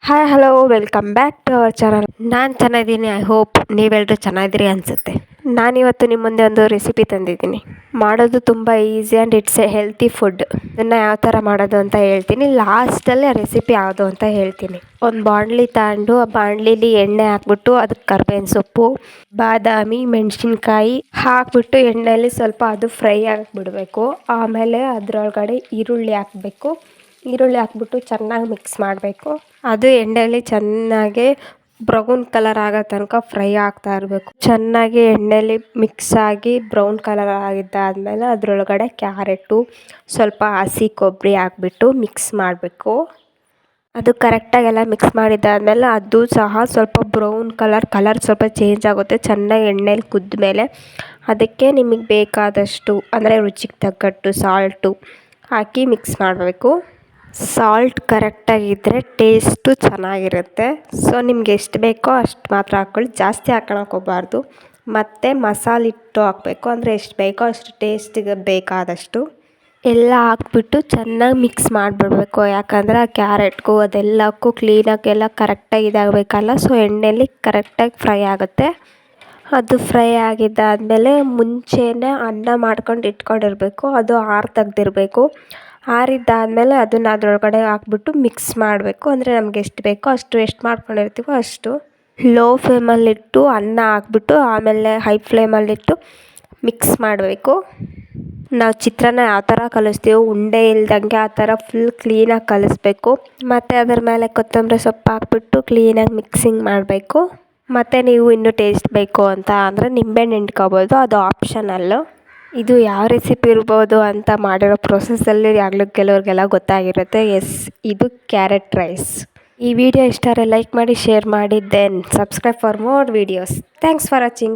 Hi hello welcome back to our channel. ನಾನು ಚೆನ್ನಾಗಿದ್ದೀನಿ. I hope ನೀವೆಲ್ಲರೂ ಚೆನ್ನಾಗಿದ್ದೀರಿ ಅನಿಸುತ್ತೆ. ನಾನಿವತ್ತು ನಿಮ್ಮ ಮುಂದೆ ಒಂದು ರೆಸಿಪಿ ತಂದಿದ್ದೀನಿ. ಮಾಡೋದು ತುಂಬ easy and it's A healthy food. ಅದನ್ನು ಯಾವ ಥರ ಮಾಡೋದು ಅಂತ ಹೇಳ್ತೀನಿ. ಲಾಸ್ಟಲ್ಲಿ ಆ ರೆಸಿಪಿ ಯಾವುದು ಅಂತ ಹೇಳ್ತೀನಿ. ಒಂದು ಬಾಣಲಿ ತಗೊಂಡು ಆ ಬಾಣಲಿಲಿ ಎಣ್ಣೆ ಹಾಕ್ಬಿಟ್ಟು ಅದಕ್ಕೆ ಕರ್ಬೇವಿನ ಸೊಪ್ಪು, ಬಾದಾಮಿ, ಮೆಣಸಿನ್ಕಾಯಿ ಹಾಕ್ಬಿಟ್ಟು ಎಣ್ಣೆಯಲ್ಲಿ ಸ್ವಲ್ಪ ಅದು ಫ್ರೈ ಆಗಿಬಿಡಬೇಕು. ಆಮೇಲೆ ಅದರೊಳಗಡೆ ಈರುಳ್ಳಿ ಹಾಕಬೇಕು. ಈರುಳ್ಳಿ ಹಾಕ್ಬಿಟ್ಟು ಚೆನ್ನಾಗಿ ಮಿಕ್ಸ್ ಮಾಡಬೇಕು. ಅದು ಎಣ್ಣೆಯಲ್ಲಿ ಚೆನ್ನಾಗಿ ಬ್ರೌನ್ ಕಲರ್ ಆಗೋ ತನಕ ಫ್ರೈ ಆಗ್ತಾ ಇರಬೇಕು. ಚೆನ್ನಾಗಿ ಎಣ್ಣೆಯಲ್ಲಿ ಮಿಕ್ಸ್ ಆಗಿ ಬ್ರೌನ್ ಕಲರ್ ಆಗಿದ್ದಾದಮೇಲೆ ಅದರೊಳಗಡೆ ಕ್ಯಾರೆಟು, ಸ್ವಲ್ಪ ಹಸಿ ಕೊಬ್ಬರಿ ಹಾಕ್ಬಿಟ್ಟು ಮಿಕ್ಸ್ ಮಾಡಬೇಕು. ಅದು ಕರೆಕ್ಟಾಗೆಲ್ಲ ಮಿಕ್ಸ್ ಮಾಡಿದ್ದಾದಮೇಲೆ ಅದು ಸಹ ಸ್ವಲ್ಪ ಬ್ರೌನ್ ಕಲರ್ ಸ್ವಲ್ಪ ಚೇಂಜ್ ಆಗುತ್ತೆ. ಚೆನ್ನಾಗಿ ಎಣ್ಣೆಲಿ ಕುದ್ದ ಮೇಲೆ ಅದಕ್ಕೆ ನಿಮಗೆ ಬೇಕಾದಷ್ಟು ಅಂದರೆ ರುಚಿಗೆ ತಕ್ಕಟ್ಟು ಸಾಲ್ಟು ಹಾಕಿ ಮಿಕ್ಸ್ ಮಾಡಬೇಕು. ಸಾಲ್ಟ್ ಕರೆಕ್ಟಾಗಿದ್ದರೆ ಟೇಸ್ಟು ಚೆನ್ನಾಗಿರುತ್ತೆ. ಸೊ ನಿಮ್ಗೆ ಎಷ್ಟು ಬೇಕೋ ಅಷ್ಟು ಮಾತ್ರ ಹಾಕ್ಕೊಳ್ಳಿ, ಜಾಸ್ತಿ ಹಾಕೋಳಕ್ಕೆ ಹೋಗಬಾರ್ದು. ಮತ್ತು ಮಸಾಲೆ ಹಿಟ್ಟು ಹಾಕಬೇಕು, ಅಂದರೆ ಎಷ್ಟು ಬೇಕೋ ಅಷ್ಟು ಟೇಸ್ಟಿಗೆ ಬೇಕಾದಷ್ಟು ಎಲ್ಲ ಹಾಕ್ಬಿಟ್ಟು ಚೆನ್ನಾಗಿ ಮಿಕ್ಸ್ ಮಾಡಿಬಿಡ್ಬೇಕು. ಯಾಕಂದರೆ ಆ ಕ್ಯಾರೆಟ್ಗೂ ಅದೆಲ್ಲಕ್ಕೂ ಕ್ಲೀನಾಗಿ ಎಲ್ಲ ಕರೆಕ್ಟಾಗಿ ಇದಾಗಬೇಕಲ್ಲ. ಸೊ ಎಣ್ಣೆಯಲ್ಲಿ ಕರೆಕ್ಟಾಗಿ ಫ್ರೈ ಆಗುತ್ತೆ. ಅದು ಫ್ರೈ ಆಗಿದ್ದಾದಮೇಲೆ ಮುಂಚೆನೇ ಅನ್ನ ಮಾಡ್ಕೊಂಡು ಇಟ್ಕೊಂಡಿರಬೇಕು. ಅದು ಆರು ತೆಗ್ದಿರಬೇಕು. ಆರಿದ್ದಾದಮೇಲೆ ಅದನ್ನು ಅದರೊಳಗಡೆ ಹಾಕ್ಬಿಟ್ಟು ಮಿಕ್ಸ್ ಮಾಡಬೇಕು. ಅಂದರೆ ನಮ್ಗೆ ಎಷ್ಟು ಬೇಕೋ ಅಷ್ಟು, ಎಷ್ಟು ಮಾಡ್ಕೊಂಡಿರ್ತೀವೋ ಅಷ್ಟು ಲೋ ಫ್ಲೇಮಲ್ಲಿಟ್ಟು ಅನ್ನ ಹಾಕ್ಬಿಟ್ಟು ಆಮೇಲೆ ಹೈ ಫ್ಲೇಮಲ್ಲಿಟ್ಟು ಮಿಕ್ಸ್ ಮಾಡಬೇಕು. ನಾವು ಚಿತ್ರಾನ್ನ ಯಾವ ಥರ ಕಲಿಸ್ತೀವೋ ಉಂಡೆ ಇಲ್ದಂಗೆ ಆ ಥರ ಫುಲ್ ಕ್ಲೀನಾಗಿ ಕಲಿಸ್ಬೇಕು. ಮತ್ತು ಅದರ ಮೇಲೆ ಕೊತ್ತಂಬರಿ ಸೊಪ್ಪು ಹಾಕ್ಬಿಟ್ಟು ಕ್ಲೀನಾಗಿ ಮಿಕ್ಸಿಂಗ್ ಮಾಡಬೇಕು. ಮತ್ತು ನೀವು ಇನ್ನೂ ಟೇಸ್ಟ್ ಬೇಕು ಅಂತ ಅಂದರೆ ನಿಂಬೆಹಣ್ಣು ಹಿಂಡ್ಕೊಬೋದು, ಅದು ಆಪ್ಷನಲ್ಲು. ಇದು ಯಾವ ರೆಸಿಪಿ ಇರ್ಬೋದು ಅಂತ ಮಾಡಿರೋ ಪ್ರೊಸೆಸ್ಸಲ್ಲಿ ಕೆಲವ್ರಿಗೆಲ್ಲ ಗೊತ್ತಾಗಿರುತ್ತೆ. ಎಸ್, ಇದು ಕ್ಯಾರೆಟ್ ರೈಸ್. ಈ ವಿಡಿಯೋ ಇಷ್ಟ ಆದರೆ ಲೈಕ್ ಮಾಡಿ, ಶೇರ್ ಮಾಡಿ, then subscribe for more videos. Thanks for watching.